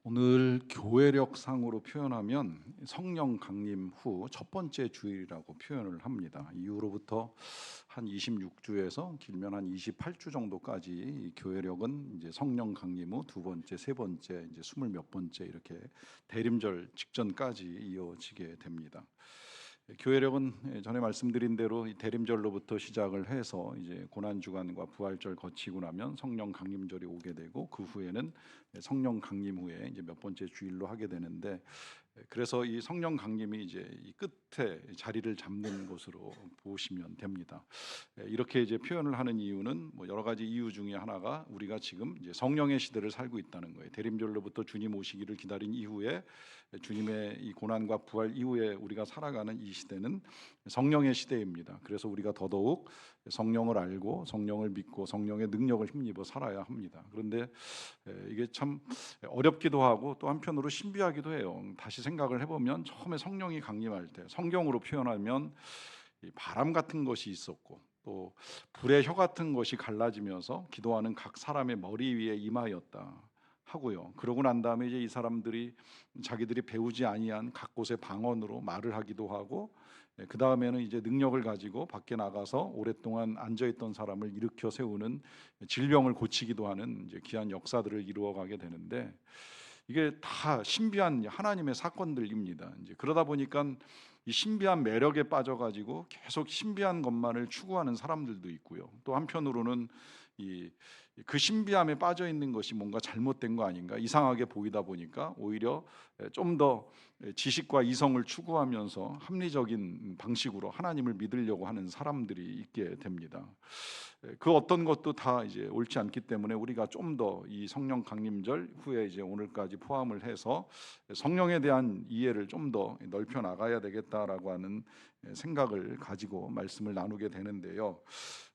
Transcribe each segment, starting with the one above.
오늘 교회력 상으로 표현하면 성령 강림 후 첫 번째 주일이라고 표현을 합니다. 이후로부터 한 26주에서 길면 한 28주 정도까지 이 교회력은 이제 성령 강림 후 두 번째, 세 번째, 이제 20몇 번째 이렇게 대림절 직전까지 이어지게 됩니다. 교회력은 전에 말씀드린 대로 이 대림절로부터 시작을 해서 이제 고난 주간과 부활절 거치고 나면 성령 강림절이 오게 되고, 그 후에는 성령 강림 후에 이제 몇 번째 주일로 하게 되는데, 그래서 이 성령 강림이 이제 이 끝에 자리를 잡는 것으로 보시면 됩니다. 이렇게 이제 표현을 하는 이유는 뭐 여러 가지 이유 중에 하나가, 우리가 지금 이제 성령의 시대를 살고 있다는 거예요. 대림절로부터 주님 오시기를 기다린 이후에 주님의 이 고난과 부활 이후에 우리가 살아가는 이 시대는 성령의 시대입니다. 그래서 우리가 더더욱 성령을 알고 성령을 믿고 성령의 능력을 힘입어 살아야 합니다. 그런데 이게 참 어렵기도 하고 또 한편으로 신비하기도 해요. 다시 생각을 해보면 처음에 성령이 강림할 때 성경으로 표현하면 이 바람 같은 것이 있었고, 또 불의 혀 같은 것이 갈라지면서 기도하는 각 사람의 머리 위에 임하였다 하고요. 그러고 난 다음에 이제 이 사람들이 자기들이 배우지 아니한 각 곳의 방언으로 말을 하기도 하고, 그 다음에는 이제 능력을 가지고 밖에 나가서 오랫동안 앉아있던 사람을 일으켜 세우는, 질병을 고치기도 하는 이제 귀한 역사들을 이루어가게 되는데, 이게 다 신비한 하나님의 사건들입니다. 이제 그러다 보니까 이 신비한 매력에 빠져가지고 계속 신비한 것만을 추구하는 사람들도 있고요. 또 한편으로는 그 신비함에 빠져 있는 것이 뭔가 잘못된 거 아닌가, 이상하게 보이다 보니까 오히려 좀 더 지식과 이성을 추구하면서 합리적인 방식으로 하나님을 믿으려고 하는 사람들이 있게 됩니다. 그 어떤 것도 다 이제 옳지 않기 때문에 우리가 좀 더 이 성령 강림절 후에 이제 오늘까지 포함을 해서 성령에 대한 이해를 좀 더 넓혀 나가야 되겠다라고 하는 생각을 가지고 말씀을 나누게 되는데요.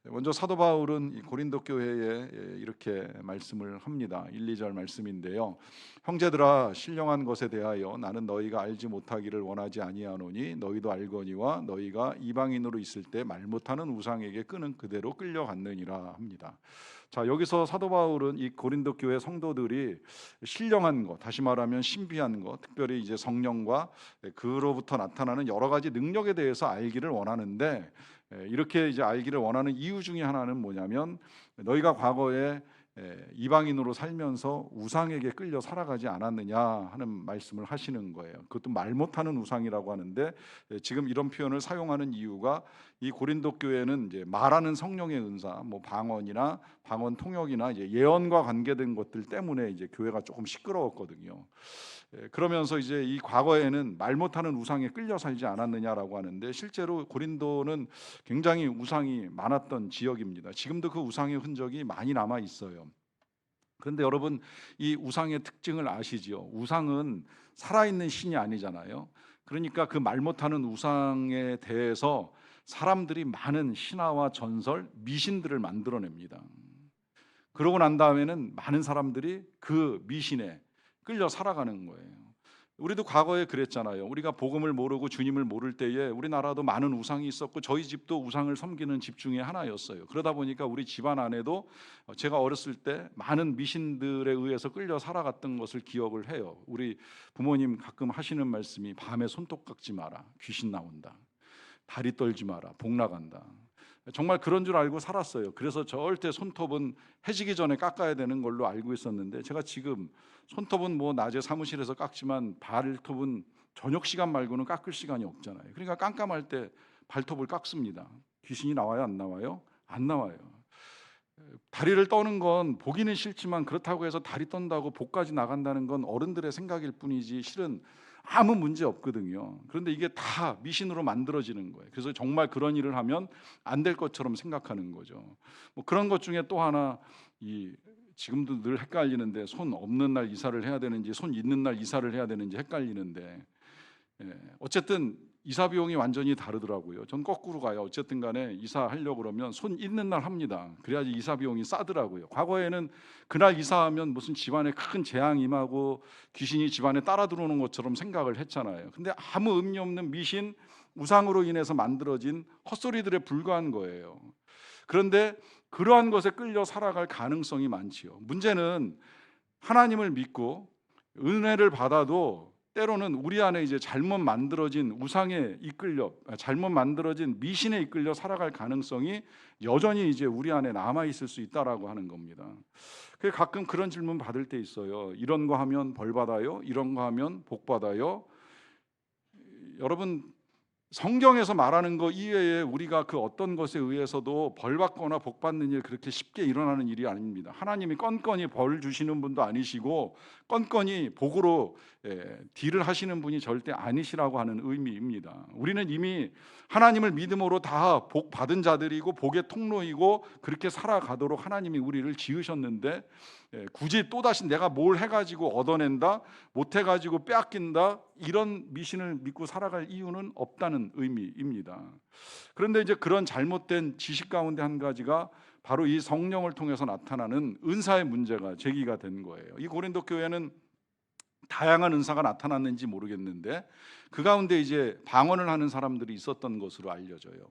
먼저 사도 바울은 이 고린도 교회에 이렇게 말씀을 합니다. 1, 2절 말씀인데요. 형제들아, 신령한 것에 대하여 나는 너희가 알지 못하기를 원하지 아니하노니 너희도 알거니와 너희가 이방인으로 있을 때 말 못하는 우상에게 끄는 그대로 끌려갔느니라 합니다. 자, 여기서 사도 바울은 이 고린도 교회 성도들이 신령한 것, 다시 말하면 신비한 것, 특별히 이제 성령과 그로부터 나타나는 여러 가지 능력에 대해서 알기를 원하는데, 이렇게 이제 알기를 원하는 이유 중에 하나는 뭐냐면, 너희가 과거에 이방인으로 살면서 우상에게 끌려 살아가지 않았느냐 하는 말씀을 하시는 거예요. 그것도 말 못하는 우상이라고 하는데, 지금 이런 표현을 사용하는 이유가 이 고린도 교회는 이제 말하는 성령의 은사, 뭐 방언이나 방언 통역이나 이제 예언과 관계된 것들 때문에 이제 교회가 조금 시끄러웠거든요. 그러면서 이제 이 과거에는 말 못하는 우상에 끌려 살지 않았느냐라고 하는데, 실제로 고린도는 굉장히 우상이 많았던 지역입니다. 지금도 그 우상의 흔적이 많이 남아 있어요. 그런데 여러분, 이 우상의 특징을 아시죠? 우상은 살아있는 신이 아니잖아요. 그러니까 그 말 못하는 우상에 대해서 사람들이 많은 신화와 전설, 미신들을 만들어냅니다. 그러고 난 다음에는 많은 사람들이 그 미신에 끌려 살아가는 거예요. 우리도 과거에 그랬잖아요. 우리가 복음을 모르고 주님을 모를 때에 우리나라도 많은 우상이 있었고, 저희 집도 우상을 섬기는 집 중에 하나였어요. 그러다 보니까 우리 집안 안에도 제가 어렸을 때 많은 미신들에 의해서 끌려 살아갔던 것을 기억을 해요. 우리 부모님 가끔 하시는 말씀이, 밤에 손톱 깎지 마라, 귀신 나온다. 다리 떨지 마라, 복 나간다. 정말 그런 줄 알고 살았어요. 그래서 절대 손톱은 해지기 전에 깎아야 되는 걸로 알고 있었는데, 제가 지금 손톱은 뭐 낮에 사무실에서 깎지만 발톱은 저녁 시간 말고는 깎을 시간이 없잖아요. 그러니까 깜깜할 때 발톱을 깎습니다. 귀신이 나와요, 안 나와요? 안 나와요. 다리를 떠는 건 보기는 싫지만, 그렇다고 해서 다리 떤다고 복까지 나간다는 건 어른들의 생각일 뿐이지 실은 아무 문제 없거든요. 그런데 이게 다 미신으로 만들어지는 거예요. 그래서 정말 그런 일을 하면 안 될 것처럼 생각하는 거죠. 뭐 그런 것 중에 또 하나, 지금도 늘 헷갈리는데, 손 없는 날 이사를 해야 되는지 손 있는 날 이사를 해야 되는지 헷갈리는데, 어쨌든 이사 비용이 완전히 다르더라고요. 전 거꾸로 가요. 어쨌든 간에 이사하려고 그러면 손 있는 날 합니다. 그래야지 이사 비용이 싸더라고요. 과거에는 그날 이사하면 무슨 집안에 큰 재앙 임하고 귀신이 집안에 따라 들어오는 것처럼 생각을 했잖아요. 근데 아무 의미 없는 미신, 우상으로 인해서 만들어진 헛소리들에 불과한 거예요. 그런데 그러한 것에 끌려 살아갈 가능성이 많지요. 문제는 하나님을 믿고 은혜를 받아도 때로는 우리 안에 이제 잘못 만들어진 우상에 이끌려, 잘못 만들어진 미신에 이끌려 살아갈 가능성이 여전히 이제 우리 안에 남아 있을 수 있다라고 하는 겁니다. 그 가끔 그런 질문 받을 때 있어요. 이런 거 하면 벌 받아요? 이런 거 하면 복 받아요? 여러분, 성경에서 말하는 거 이외에 우리가 그 어떤 것에 의해서도 벌 받거나 복 받는 일 그렇게 쉽게 일어나는 일이 아닙니다. 하나님이 건건이 벌 주시는 분도 아니시고 건건이 복으로 딜을 하시는 분이 절대 아니시라고 하는 의미입니다. 우리는 이미 하나님을 믿음으로 다 복 받은 자들이고 복의 통로이고 그렇게 살아가도록 하나님이 우리를 지으셨는데 굳이 또다시 내가 뭘 해가지고 얻어낸다, 못해가지고 빼앗긴다, 이런 미신을 믿고 살아갈 이유는 없다는 의미입니다. 그런데 이제 그런 잘못된 지식 가운데 한 가지가 바로 이 성령을 통해서 나타나는 은사의 문제가 제기가 된 거예요. 이 고린도 교회는 다양한 은사가 나타났는지 모르겠는데 그 가운데 이제 방언을 하는 사람들이 있었던 것으로 알려져요.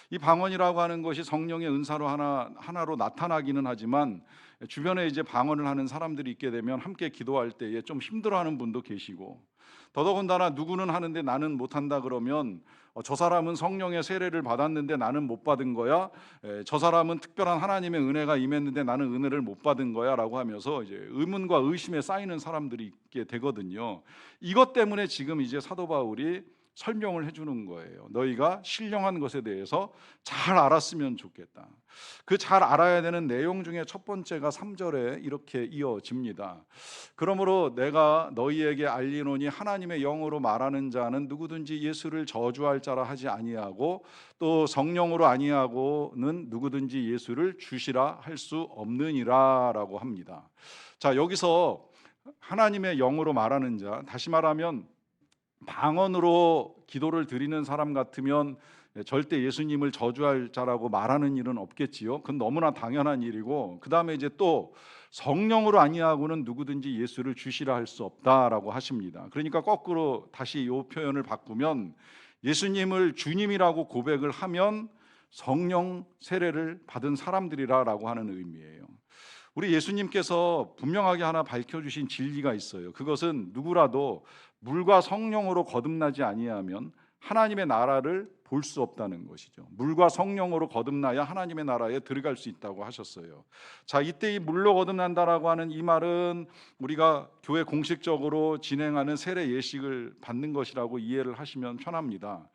이 방언이라고 하는 것이 성령의 은사로 하나로 나타나기는 하지만 주변에 이제 방언을 하는 사람들이 있게 되면 함께 기도할 때에 좀 힘들어하는 분도 계시고, 더더군다나 누구는 하는데 나는 못한다 그러면 저 사람은 성령의 세례를 받았는데 나는 못 받은 거야, 저 사람은 특별한 하나님의 은혜가 임했는데 나는 은혜를 못 받은 거야 라고 하면서 이제 의문과 의심에 쌓이는 사람들이 있게 되거든요. 이것 때문에 지금 이제 사도 바울이 설명을 해주는 거예요. 너희가 신령한 것에 대해서 잘 알았으면 좋겠다. 그 잘 알아야 되는 내용 중에 첫 번째가 3절에 이렇게 이어집니다. 그러므로 내가 너희에게 알리노니 하나님의 영으로 말하는 자는 누구든지 예수를 저주할 자라 하지 아니하고 또 성령으로 아니하고는 누구든지 예수를 주시라 할 수 없느니라 라고 합니다. 자, 여기서 하나님의 영으로 말하는 자, 다시 말하면 방언으로 기도를 드리는 사람 같으면 절대 예수님을 저주할 자라고 말하는 일은 없겠지요. 그건 너무나 당연한 일이고, 그 다음에 이제 또 성령으로 아니하고는 누구든지 예수를 주시라 할 수 없다라고 하십니다. 그러니까 거꾸로 다시 이 표현을 바꾸면 예수님을 주님이라고 고백을 하면 성령 세례를 받은 사람들이라고 하는 의미예요. 우리 예수님께서 분명하게 하나 밝혀주신 진리가 있어요. 그것은 누구라도 물과 성령으로 거듭나지 아니하면 하나님의 나라를 볼 수 없다는 것이죠. 물과 성령으로 거듭나야 하나님의 나라에 들어갈 수 있다고 하셨어요. 자, 이때 이 물로 거듭난다라고 하는 이 말은 우리가 교회 공식적으로 진행하는 세례 예식을 받는 것이라고 이해를 하시면 편합니다.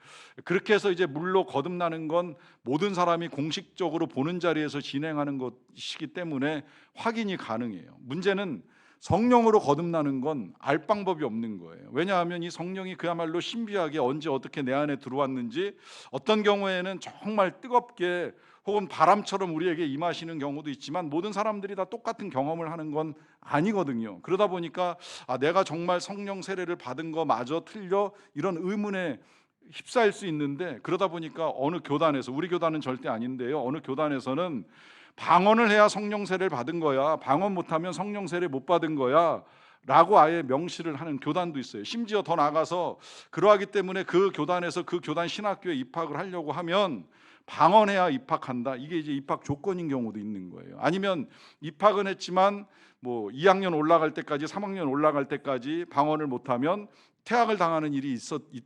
그렇게 해서 이제 물로 거듭나는 건 모든 사람이 공식적으로 보는 자리에서 진행하는 것이기 때문에 확인이 가능해요. 문제는 성령으로 거듭나는 건 알 방법이 없는 거예요. 왜냐하면 이 성령이 그야말로 신비하게 언제 어떻게 내 안에 들어왔는지, 어떤 경우에는 정말 뜨겁게 혹은 바람처럼 우리에게 임하시는 경우도 있지만 모든 사람들이 다 똑같은 경험을 하는 건 아니거든요. 그러다 보니까 내가 정말 성령 세례를 받은 거 마저 틀려, 이런 의문에 휩싸일 수 있는데, 그러다 보니까 어느 교단에서, 우리 교단은 절대 아닌데요, 어느 교단에서는 방언을 해야 성령 세례를 받은 거야, 방언 못하면 성령 세례 못 받은 거야 라고 아예 명시를 하는 교단도 있어요. 심지어 더 나가서 그러하기 때문에 그 교단에서 그 교단 신학교에 입학을 하려고 하면 방언해야 입학한다, 이게 이제 입학 조건인 경우도 있는 거예요. 아니면 입학은 했지만 뭐 2학년 올라갈 때까지, 3학년 올라갈 때까지 방언을 못하면 퇴학을 당하는 일이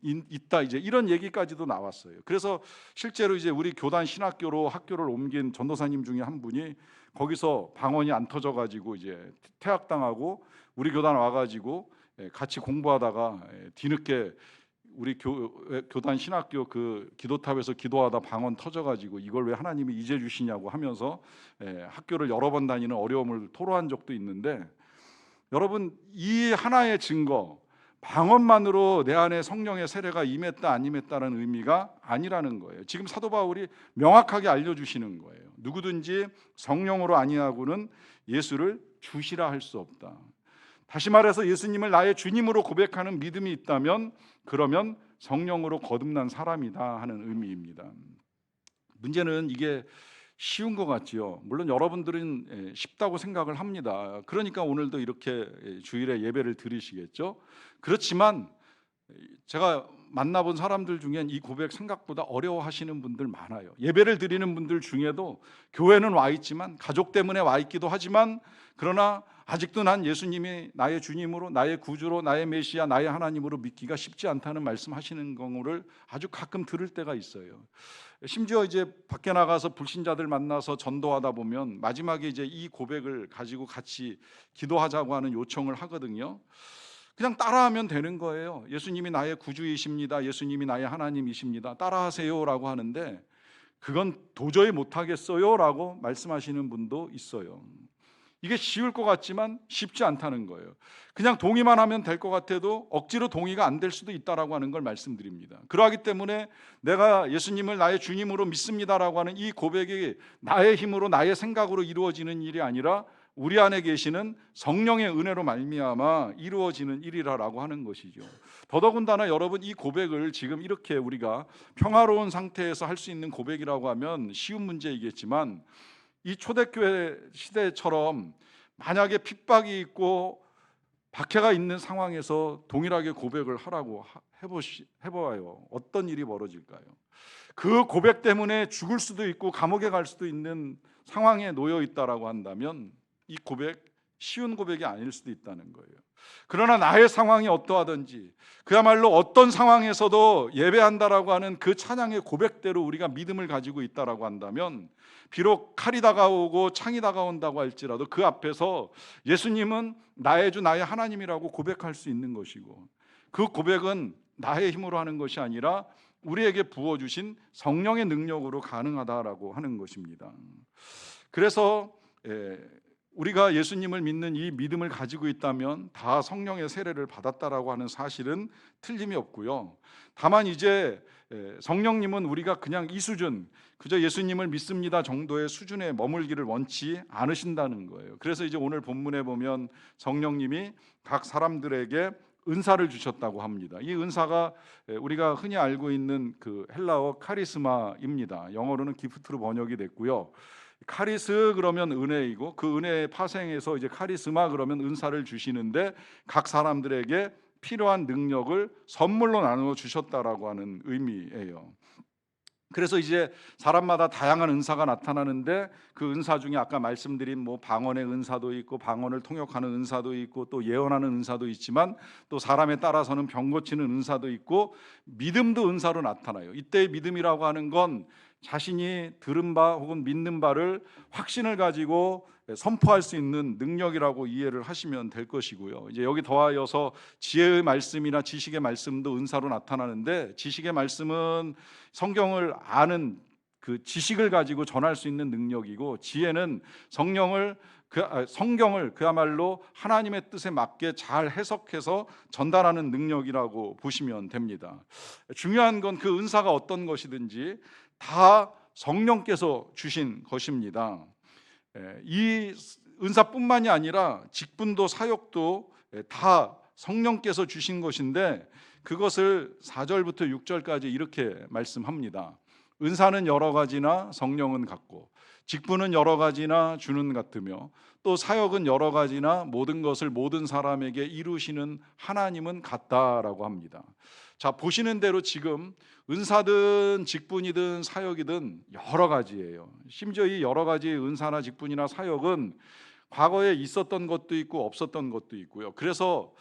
있다, 이제 이런 얘기까지도 나왔어요. 그래서 실제로 이제 우리 교단 신학교로 학교를 옮긴 전도사님 중에 한 분이 거기서 방언이 안 터져가지고 이제 퇴학당하고 우리 교단 와가지고 같이 공부하다가 뒤늦게 우리 교단 신학교 그 기도탑에서 기도하다 방언 터져가지고 이걸 왜 하나님이 이제 주시냐고 하면서 학교를 여러 번 다니는 어려움을 토로한 적도 있는데, 여러분, 이 하나의 증거, 방언만으로 내 안에 성령의 세례가 임했다 안 임했다는 의미가 아니라는 거예요. 지금 사도 바울이 명확하게 알려주시는 거예요. 누구든지 성령으로 아니하고는 예수를 주시라 할 수 없다. 다시 말해서 예수님을 나의 주님으로 고백하는 믿음이 있다면 그러면 성령으로 거듭난 사람이다 하는 의미입니다. 문제는 이게 쉬운 것 같지요. 물론 여러분들은 쉽다고 생각을 합니다. 그러니까 오늘도 이렇게 주일에 예배를 드리시겠죠. 그렇지만 제가 만나본 사람들 중엔 이 고백 생각보다 어려워하시는 분들 많아요. 예배를 드리는 분들 중에도 교회는 와 있지만, 가족 때문에 와 있기도 하지만, 그러나 아직도 난 예수님이 나의 주님으로, 나의 구주로, 나의 메시아, 나의 하나님으로 믿기가 쉽지 않다는 말씀하시는 경우를 아주 가끔 들을 때가 있어요. 심지어 이제 밖에 나가서 불신자들 만나서 전도하다 보면 마지막에 이제 이 고백을 가지고 같이 기도하자고 하는 요청을 하거든요. 그냥 따라하면 되는 거예요. 예수님이 나의 구주이십니다. 예수님이 나의 하나님이십니다. 따라하세요라고 하는데, 그건 도저히 못하겠어요라고 말씀하시는 분도 있어요. 이게 쉬울 것 같지만 쉽지 않다는 거예요. 그냥 동의만 하면 될 것 같아도 억지로 동의가 안 될 수도 있다라고 하는 걸 말씀드립니다. 그러하기 때문에 내가 예수님을 나의 주님으로 믿습니다라고 하는 이 고백이 나의 힘으로, 나의 생각으로 이루어지는 일이 아니라 우리 안에 계시는 성령의 은혜로 말미암아 이루어지는 일이라고 하는 것이죠. 더더군다나 여러분, 이 고백을 지금 이렇게 우리가 평화로운 상태에서 할 수 있는 고백이라고 하면 쉬운 문제이겠지만, 이 초대교회 시대처럼 만약에 핍박이 있고 박해가 있는 상황에서 동일하게 고백을 하라고 해봐요. 어떤 일이 벌어질까요? 그 고백 때문에 죽을 수도 있고 감옥에 갈 수도 있는 상황에 놓여 있다라고 한다면 이 고백, 쉬운 고백이 아닐 수도 있다는 거예요. 그러나 나의 상황이 어떠하든지, 그야말로 어떤 상황에서도 예배한다라고 하는 그 찬양의 고백대로 우리가 믿음을 가지고 있다라고 한다면, 비록 칼이 다가오고 창이 다가온다고 할지라도 그 앞에서 예수님은 나의 주, 나의 하나님이라고 고백할 수 있는 것이고, 그 고백은 나의 힘으로 하는 것이 아니라 우리에게 부어주신 성령의 능력으로 가능하다라고 하는 것입니다. 그래서 우리가 예수님을 믿는 이 믿음을 가지고 있다면 다 성령의 세례를 받았다라고 하는 사실은 틀림이 없고요. 다만 이제 성령님은 우리가 그냥 이 수준, 그저 예수님을 믿습니다 정도의 수준에 머물기를 원치 않으신다는 거예요. 그래서 이제 오늘 본문에 보면 성령님이 각 사람들에게 은사를 주셨다고 합니다. 이 은사가 우리가 흔히 알고 있는 그 헬라어 카리스마입니다. 영어로는 기프트로 번역이 됐고요. 카리스 그러면 은혜이고, 그 은혜의 파생해서 이제 카리스마 그러면 은사를 주시는데, 각 사람들에게 필요한 능력을 선물로 나누어 주셨다라고 하는 의미예요. 그래서 이제 사람마다 다양한 은사가 나타나는데, 그 은사 중에 아까 말씀드린 뭐 방언의 은사도 있고, 방언을 통역하는 은사도 있고, 또 예언하는 은사도 있지만, 또 사람에 따라서는 병 고치는 은사도 있고, 믿음도 은사로 나타나요. 이때의 믿음이라고 하는 건 자신이 들은 바 혹은 믿는 바를 확신을 가지고 선포할 수 있는 능력이라고 이해를 하시면 될 것이고요. 이제 여기 더하여서 지혜의 말씀이나 지식의 말씀도 은사로 나타나는데, 지식의 말씀은 성경을 아는 그 지식을 가지고 전할 수 있는 능력이고, 지혜는 성경을 그야말로 하나님의 뜻에 맞게 잘 해석해서 전달하는 능력이라고 보시면 됩니다. 중요한 건 그 은사가 어떤 것이든지 다 성령께서 주신 것입니다. 이 은사뿐만이 아니라 직분도 사역도 다 성령께서 주신 것인데, 그것을 4절부터 6절까지 이렇게 말씀합니다. 은사는 여러 가지나 성령은 같고, 직분은 여러 가지나 주는 같으며, 또 사역은 여러 가지나 모든 것을 모든 사람에게 이루시는 하나님은 같다라고 합니다. 자, 보시는 대로 지금 은사든 직분이든 사역이든 여러 가지예요. 심지어 이 여러 가지의 은사나 직분이나 사역은 과거에 있었던 것도 있고 없었던 것도 있고요. 그래서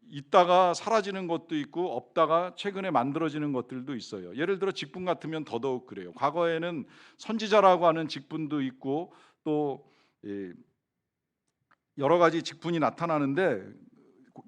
있다가 사라지는 것도 있고 없다가 최근에 만들어지는 것들도 있어요. 예를 들어 직분 같으면 더더욱 그래요. 과거에는 선지자라고 하는 직분도 있고, 또 여러 가지 직분이 나타나는데,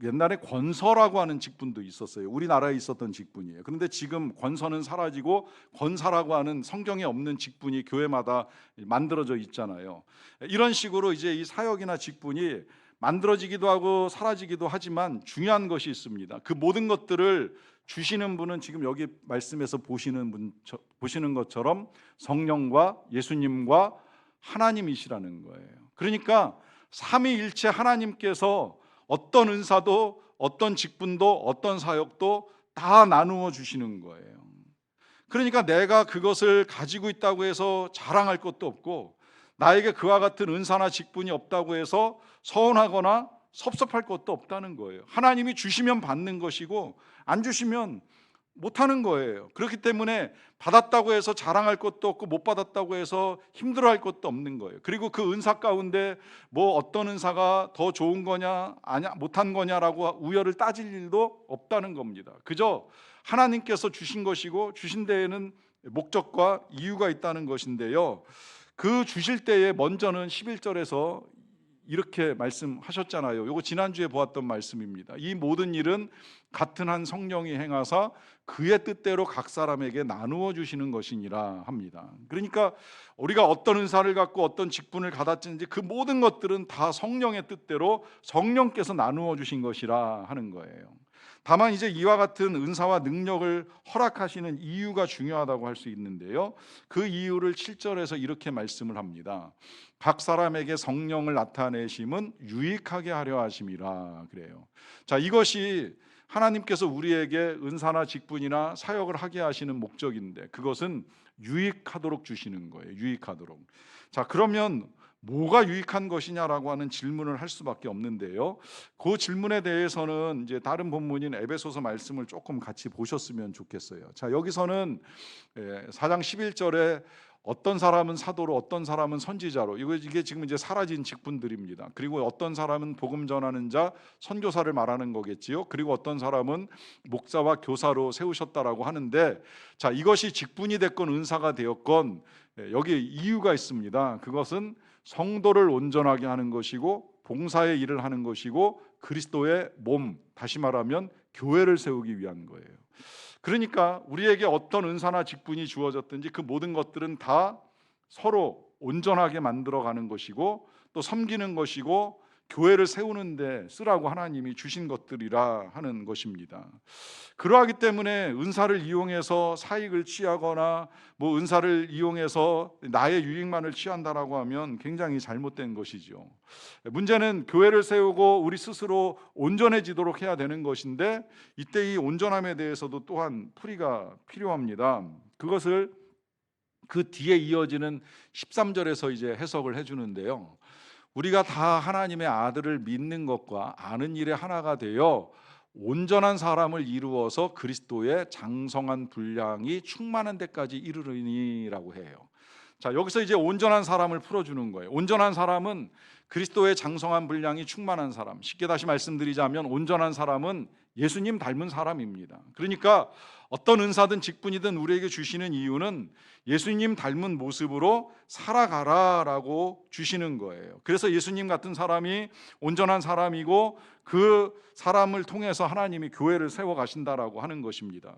옛날에 권서라고 하는 직분도 있었어요. 우리나라에 있었던 직분이에요. 그런데 지금 권서는 사라지고 권사라고 하는 성경에 없는 직분이 교회마다 만들어져 있잖아요. 이런 식으로 이제 이 사역이나 직분이 만들어지기도 하고 사라지기도 하지만 중요한 것이 있습니다. 그 모든 것들을 주시는 분은 지금 여기 말씀에서 보시는 것처럼 성령과 예수님과 하나님이시라는 거예요. 그러니까 삼위일체 하나님께서 어떤 은사도, 어떤 직분도, 어떤 사역도 다 나누어 주시는 거예요. 그러니까 내가 그것을 가지고 있다고 해서 자랑할 것도 없고, 나에게 그와 같은 은사나 직분이 없다고 해서 서운하거나 섭섭할 것도 없다는 거예요. 하나님이 주시면 받는 것이고, 안 주시면 못하는 거예요. 그렇기 때문에 받았다고 해서 자랑할 것도 없고 못 받았다고 해서 힘들어할 것도 없는 거예요. 그리고 그 은사 가운데 뭐 어떤 은사가 더 좋은 거냐 아냐 못한 거냐라고 우열을 따질 일도 없다는 겁니다. 그저 하나님께서 주신 것이고 주신 데에는 목적과 이유가 있다는 것인데요. 그 주실 때에 먼저는 11절에서 이렇게 말씀하셨잖아요. 이거 지난주에 보았던 말씀입니다. 이 모든 일은 같은 한 성령이 행하사 그의 뜻대로 각 사람에게 나누어 주시는 것이니라 합니다. 그러니까 우리가 어떤 은사를 갖고 어떤 직분을 받았는지 그 모든 것들은 다 성령의 뜻대로 성령께서 나누어 주신 것이라 하는 거예요. 다만 이제 이와 같은 은사와 능력을 허락하시는 이유가 중요하다고 할 수 있는데요. 그 이유를 7절에서 이렇게 말씀을 합니다. 각 사람에게 성령을 나타내심은 유익하게 하려 하심이라 그래요. 자, 이것이 하나님께서 우리에게 은사나 직분이나 사역을 하게 하시는 목적인데 그것은 유익하도록 주시는 거예요. 유익하도록. 자, 그러면 뭐가 유익한 것이냐라고 하는 질문을 할 수밖에 없는데요. 그 질문에 대해서는 이제 다른 본문인 에베소서 말씀을 조금 같이 보셨으면 좋겠어요. 자, 여기서는 4장 11절에 어떤 사람은 사도로, 어떤 사람은 선지자로, 이게 지금 이제 사라진 직분들입니다. 그리고 어떤 사람은 복음 전하는 자, 선교사를 말하는 거겠지요. 그리고 어떤 사람은 목사와 교사로 세우셨다라고 하는데, 자, 이것이 직분이 됐건 은사가 되었건 여기 이유가 있습니다. 그것은 성도를 온전하게 하는 것이고 봉사의 일을 하는 것이고 그리스도의 몸, 다시 말하면 교회를 세우기 위한 거예요. 그러니까 우리에게 어떤 은사나 직분이 주어졌든지 그 모든 것들은 다 서로 온전하게 만들어가는 것이고 또 섬기는 것이고 교회를 세우는 데 쓰라고 하나님이 주신 것들이라 하는 것입니다. 그러하기 때문에 은사를 이용해서 사익을 취하거나 뭐 은사를 이용해서 나의 유익만을 취한다라고 하면 굉장히 잘못된 것이죠. 문제는 교회를 세우고 우리 스스로 온전해지도록 해야 되는 것인데 이때 이 온전함에 대해서도 또한 풀이가 필요합니다. 그것을 그 뒤에 이어지는 13절에서 이제 해석을 해주는데요. 우리가 다 하나님의 아들을 믿는 것과 아는 일에 하나가 되어 온전한 사람을 이루어서 그리스도의 장성한 분량이 충만한 데까지 이르르니라고 해요. 자, 여기서 이제 온전한 사람을 풀어주는 거예요. 온전한 사람은 그리스도의 장성한 분량이 충만한 사람. 쉽게 다시 말씀드리자면 온전한 사람은 예수님 닮은 사람입니다. 그러니까 어떤 은사든 직분이든 우리에게 주시는 이유는 예수님 닮은 모습으로 살아가라라고 주시는 거예요. 그래서 예수님 같은 사람이 온전한 사람이고 그 사람을 통해서 하나님이 교회를 세워 가신다라고 하는 것입니다.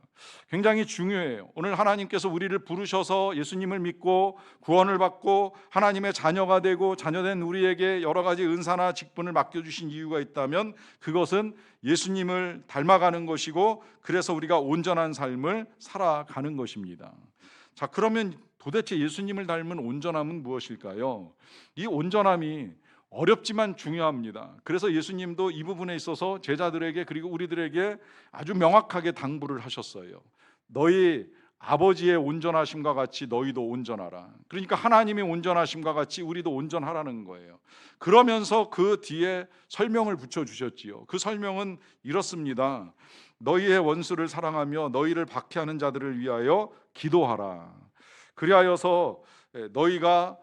굉장히 중요해요. 오늘 하나님께서 우리를 부르셔서 예수님을 믿고 구원을 받고 하나님의 자녀가 되고 자녀된 우리에게 여러 가지 은사나 직분을 맡겨주신 이유가 있다면 그것은 예수님을 닮아가는 것이고 그래서 우리가 온전한 삶을 살아가는 것입니다. 자, 그러면 도대체 예수님을 닮은 온전함은 무엇일까요? 이 온전함이 어렵지만 중요합니다. 그래서 예수님도 이 부분에 있어서 제자들에게 그리고 우리들에게 아주 명확하게 당부를 하셨어요. 너희 아버지의 온전하심과 같이 너희도 온전하라. 그러니까 하나님이 온전하심과 같이 우리도 온전하라는 거예요. 그러면서 그 뒤에 설명을 붙여주셨지요. 그 설명은 이렇습니다. 너희의 원수를 사랑하며 너희를 박해하는 자들을 위하여 기도하라. 그리하여서 너희가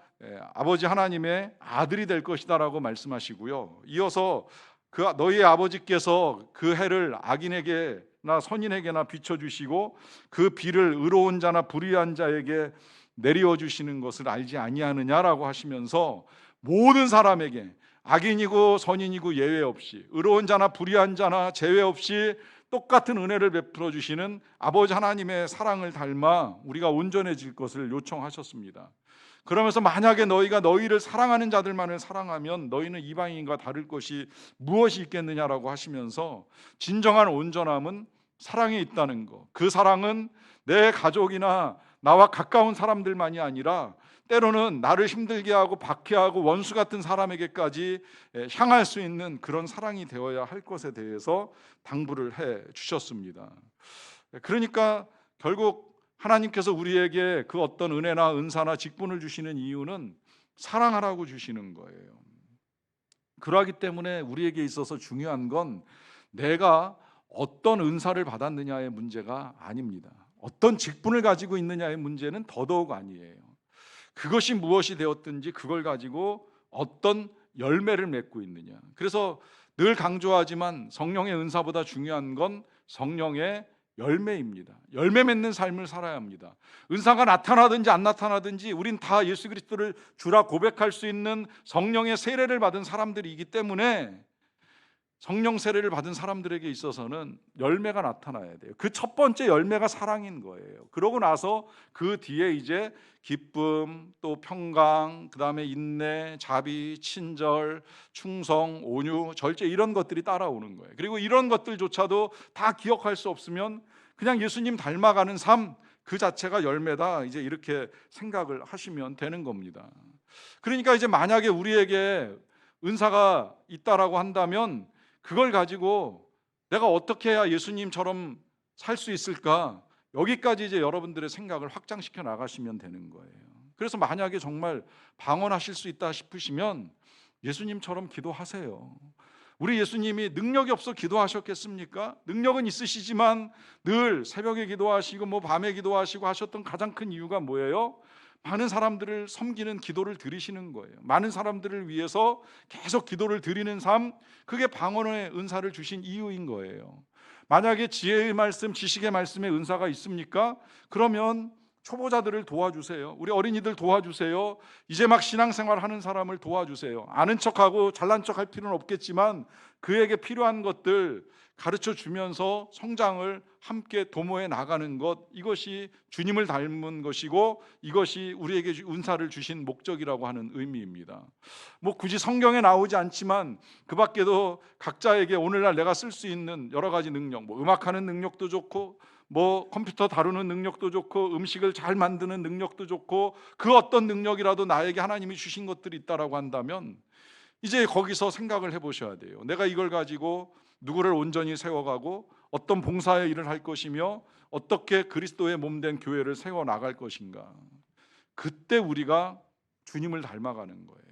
아버지 하나님의 아들이 될 것이다라고 말씀하시고요. 이어서 그 너희의 아버지께서 그 해를 악인에게나 선인에게나 비춰주시고 그 비를 의로운 자나 불의한 자에게 내리어 주시는 것을 알지 아니하느냐라고 하시면서 모든 사람에게 악인이고 선인이고 예외 없이 의로운 자나 불의한 자나 제외 없이 똑같은 은혜를 베풀어 주시는 아버지 하나님의 사랑을 닮아 우리가 온전해질 것을 요청하셨습니다. 그러면서 만약에 너희가 너희를 사랑하는 자들만을 사랑하면 너희는 이방인과 다를 것이 무엇이 있겠느냐라고 하시면서 진정한 온전함은 사랑에 있다는 것. 그 사랑은 내 가족이나 나와 가까운 사람들만이 아니라 때로는 나를 힘들게 하고 박해하고 원수 같은 사람에게까지 향할 수 있는 그런 사랑이 되어야 할 것에 대해서 당부를 해 주셨습니다. 그러니까 결국 하나님께서 우리에게 그 어떤 은혜나 은사나 직분을 주시는 이유는 사랑하라고 주시는 거예요. 그러하기 때문에 우리에게 있어서 중요한 건 내가 어떤 은사를 받았느냐의 문제가 아닙니다. 어떤 직분을 가지고 있느냐의 문제는 더더욱 아니에요. 그것이 무엇이 되었든지 그걸 가지고 어떤 열매를 맺고 있느냐. 그래서 늘 강조하지만 성령의 은사보다 중요한 건 성령의 열매입니다. 열매 맺는 삶을 살아야 합니다. 은사가 나타나든지 안 나타나든지 우린 다 예수 그리스도를 주라 고백할 수 있는 성령의 세례를 받은 사람들이기 때문에 성령 세례를 받은 사람들에게 있어서는 열매가 나타나야 돼요. 그 첫 번째 열매가 사랑인 거예요. 그러고 나서 그 뒤에 이제 기쁨, 또 평강, 그다음에 인내, 자비, 친절, 충성, 온유, 절제 이런 것들이 따라오는 거예요. 그리고 이런 것들조차도 다 기억할 수 없으면 그냥 예수님 닮아가는 삶 그 자체가 열매다, 이제 이렇게 생각을 하시면 되는 겁니다. 그러니까 이제 만약에 우리에게 은사가 있다라고 한다면 그걸 가지고 내가 어떻게 해야 예수님처럼 살 수 있을까? 여기까지 이제 여러분들의 생각을 확장시켜 나가시면 되는 거예요. 그래서 만약에 정말 방언하실 수 있다 싶으시면 예수님처럼 기도하세요. 우리 예수님이 능력이 없어 기도하셨겠습니까? 능력은 있으시지만 늘 새벽에 기도하시고 밤에 기도하시고 하셨던 가장 큰 이유가 뭐예요? 많은 사람들을 섬기는 기도를 드리시는 거예요. 많은 사람들을 위해서 계속 기도를 드리는 삶, 그게 방언의 은사를 주신 이유인 거예요. 만약에 지혜의 말씀, 지식의 말씀에 은사가 있습니까? 그러면 초보자들을 도와주세요. 우리 어린이들 도와주세요. 이제 막 신앙생활 하는 사람을 도와주세요. 아는 척하고 잘난 척할 필요는 없겠지만 그에게 필요한 것들 가르쳐 주면서 성장을 함께 도모해 나가는 것, 이것이 주님을 닮은 것이고 이것이 우리에게 은사를 주신 목적이라고 하는 의미입니다. 굳이 성경에 나오지 않지만 그 밖에도 각자에게 오늘날 내가 쓸 수 있는 여러 가지 능력, 음악하는 능력도 좋고 컴퓨터 다루는 능력도 좋고 음식을 잘 만드는 능력도 좋고 그 어떤 능력이라도 나에게 하나님이 주신 것들이 있다라고 한다면 이제 거기서 생각을 해보셔야 돼요. 내가 이걸 가지고 누구를 온전히 세워가고 어떤 봉사의 일을 할 것이며 어떻게 그리스도의 몸된 교회를 세워나갈 것인가. 그때 우리가 주님을 닮아가는 거예요.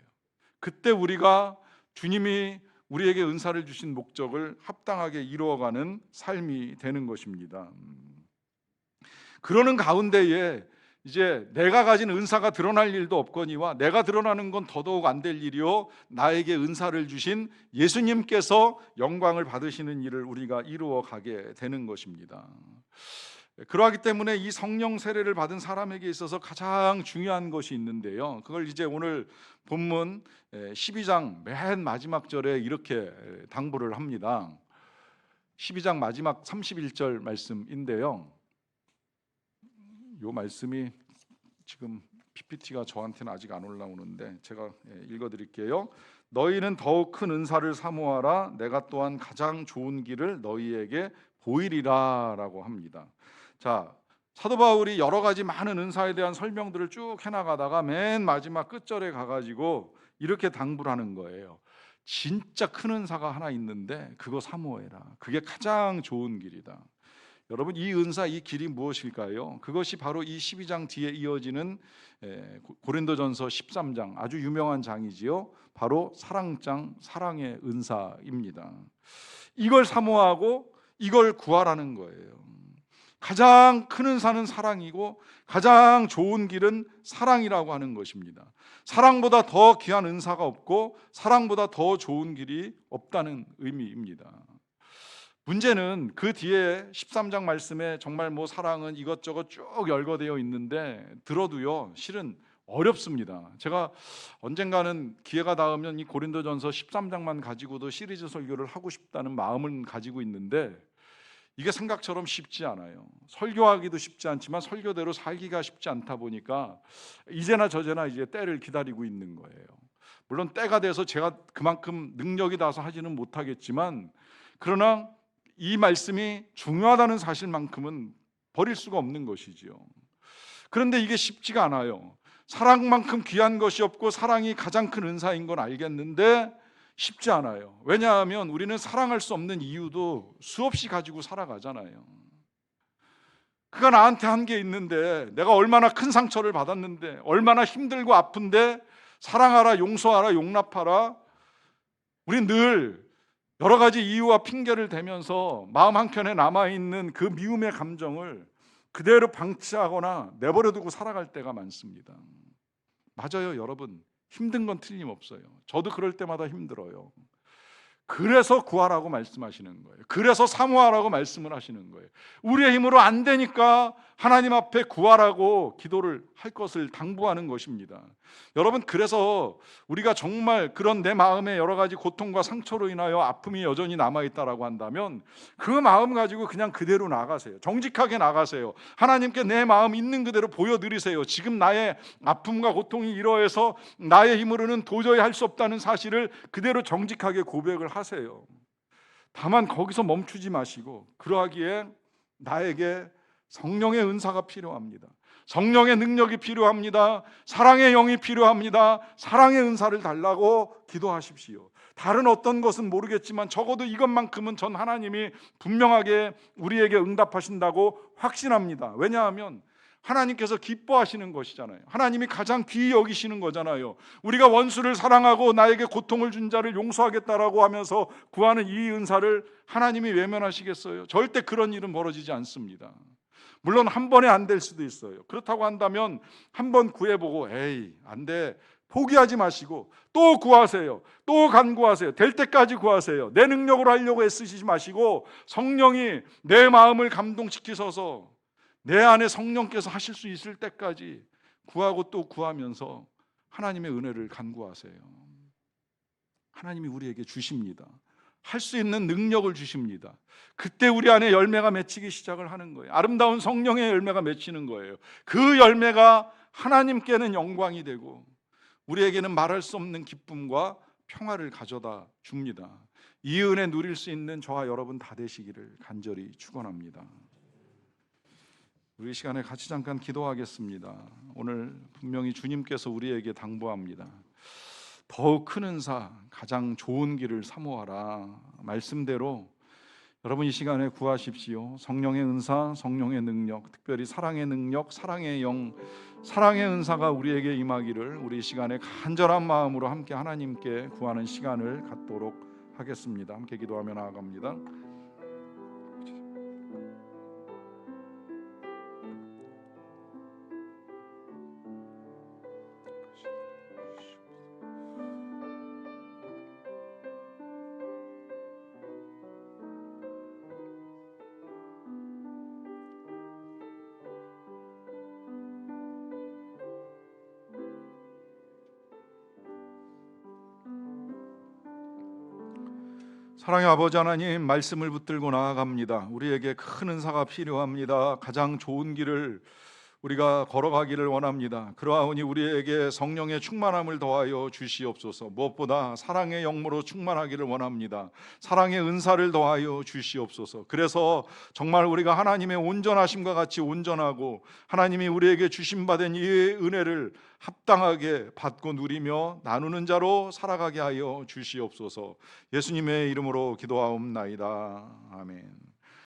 그때 우리가 주님이 우리에게 은사를 주신 목적을 합당하게 이루어가는 삶이 되는 것입니다. 그러는 가운데에 이제 내가 가진 은사가 드러날 일도 없거니와 내가 드러나는 건 더더욱 안 될 일이요 나에게 은사를 주신 예수님께서 영광을 받으시는 일을 우리가 이루어 가게 되는 것입니다. 그러하기 때문에 이 성령 세례를 받은 사람에게 있어서 가장 중요한 것이 있는데요, 그걸 이제 오늘 본문 12장 맨 마지막 절에 이렇게 당부를 합니다. 12장 마지막 31절 말씀인데요, 이 말씀이 지금 PPT가 저한테는 아직 안 올라오는데 제가 읽어드릴게요. 너희는 더욱 큰 은사를 사모하라. 내가 또한 가장 좋은 길을 너희에게 보이리라 라고 합니다. 자, 사도 바울이 여러 가지 많은 은사에 대한 설명들을 쭉 해나가다가 맨 마지막 끝절에 가가지고 이렇게 당부를 하는 거예요. 진짜 큰 은사가 하나 있는데 그거 사모해라. 그게 가장 좋은 길이다. 여러분, 이 은사, 이 길이 무엇일까요? 그것이 바로 이 12장 뒤에 이어지는 고린도전서 13장, 아주 유명한 장이지요. 바로 사랑장, 사랑의 은사입니다. 이걸 사모하고 이걸 구하라는 거예요. 가장 큰 은사는 사랑이고 가장 좋은 길은 사랑이라고 하는 것입니다. 사랑보다 더 귀한 은사가 없고 사랑보다 더 좋은 길이 없다는 의미입니다. 문제는 그 뒤에 13장 말씀에 정말 사랑은 이것저것 쭉 열거되어 있는데 들어도요 실은 어렵습니다. 제가 언젠가는 기회가 닿으면 이 고린도전서 13장만 가지고도 시리즈 설교를 하고 싶다는 마음은 가지고 있는데 이게 생각처럼 쉽지 않아요. 설교하기도 쉽지 않지만 설교대로 살기가 쉽지 않다 보니까 이제나 저제나 이제 때를 기다리고 있는 거예요. 물론 때가 돼서 제가 그만큼 능력이 닿아서 하지는 못하겠지만 그러나 이 말씀이 중요하다는 사실만큼은 버릴 수가 없는 것이지요. 그런데 이게 쉽지가 않아요. 사랑만큼 귀한 것이 없고 사랑이 가장 큰 은사인 건 알겠는데 쉽지 않아요. 왜냐하면 우리는 사랑할 수 없는 이유도 수없이 가지고 살아가잖아요. 그가 나한테 한 게 있는데 내가 얼마나 큰 상처를 받았는데 얼마나 힘들고 아픈데 사랑하라, 용서하라, 용납하라. 우린 늘 여러 가지 이유와 핑계를 대면서 마음 한켠에 남아있는 그 미움의 감정을 그대로 방치하거나 내버려두고 살아갈 때가 많습니다. 맞아요, 여러분. 힘든 건 틀림없어요. 저도 그럴 때마다 힘들어요. 그래서 구하라고 말씀하시는 거예요. 그래서 사모하라고 말씀을 하시는 거예요. 우리의 힘으로 안 되니까 하나님 앞에 구하라고 기도를 할 것을 당부하는 것입니다. 여러분, 그래서 우리가 정말 그런 내 마음에 여러 가지 고통과 상처로 인하여 아픔이 여전히 남아있다라고 한다면 그 마음 가지고 그냥 그대로 나가세요. 정직하게 나가세요. 하나님께 내 마음 있는 그대로 보여드리세요. 지금 나의 아픔과 고통이 이러해서 나의 힘으로는 도저히 할 수 없다는 사실을 그대로 정직하게 고백을 하세요. 다만 거기서 멈추지 마시고, 그러하기에 나에게 성령의 은사가 필요합니다. 성령의 능력이 필요합니다. 사랑의 영이 필요합니다. 사랑의 은사를 달라고 기도하십시오. 다른 어떤 것은 모르겠지만 적어도 이것만큼은 전 하나님이 분명하게 우리에게 응답하신다고 확신합니다. 왜냐하면 하나님께서 기뻐하시는 것이잖아요. 하나님이 가장 귀히 여기시는 거잖아요. 우리가 원수를 사랑하고 나에게 고통을 준 자를 용서하겠다라고 하면서 구하는 이 은사를 하나님이 외면하시겠어요? 절대 그런 일은 벌어지지 않습니다. 물론 한 번에 안 될 수도 있어요. 그렇다고 한다면 한 번 구해보고 에이 안 돼, 포기하지 마시고 또 구하세요. 또 간구하세요. 될 때까지 구하세요. 내 능력으로 하려고 애쓰시지 마시고 성령이 내 마음을 감동시키셔서 내 안에 성령께서 하실 수 있을 때까지 구하고 또 구하면서 하나님의 은혜를 간구하세요. 하나님이 우리에게 주십니다. 할 수 있는 능력을 주십니다. 그때 우리 안에 열매가 맺히기 시작을 하는 거예요. 아름다운 성령의 열매가 맺히는 거예요. 그 열매가 하나님께는 영광이 되고 우리에게는 말할 수 없는 기쁨과 평화를 가져다 줍니다. 이 은혜 누릴 수 있는 저와 여러분 다 되시기를 간절히 축원합니다. 우리 시간에 같이 잠깐 기도하겠습니다. 오늘 분명히 주님께서 우리에게 당부합니다. 더욱 큰 은사, 가장 좋은 길을 사모하라. 말씀대로 여러분 이 시간에 구하십시오. 성령의 은사, 성령의 능력, 특별히 사랑의 능력, 사랑의 영, 사랑의 은사가 우리에게 임하기를 우리 이 시간에 간절한 마음으로 함께 하나님께 구하는 시간을 갖도록 하겠습니다. 함께 기도하며 나아갑니다. 사랑의 아버지 하나님, 말씀을 붙들고 나아갑니다. 우리에게 큰 은사가 필요합니다. 가장 좋은 길을 우리가 걸어가기를 원합니다. 그러하오니 우리에게 성령의 충만함을 더하여 주시옵소서. 무엇보다 사랑의 영으로 충만하기를 원합니다. 사랑의 은사를 더하여 주시옵소서. 그래서 정말 우리가 하나님의 온전하심과 같이 온전하고 하나님이 우리에게 주신 바된 이 은혜를 합당하게 받고 누리며 나누는 자로 살아가게 하여 주시옵소서. 예수님의 이름으로 기도하옵나이다. 아멘.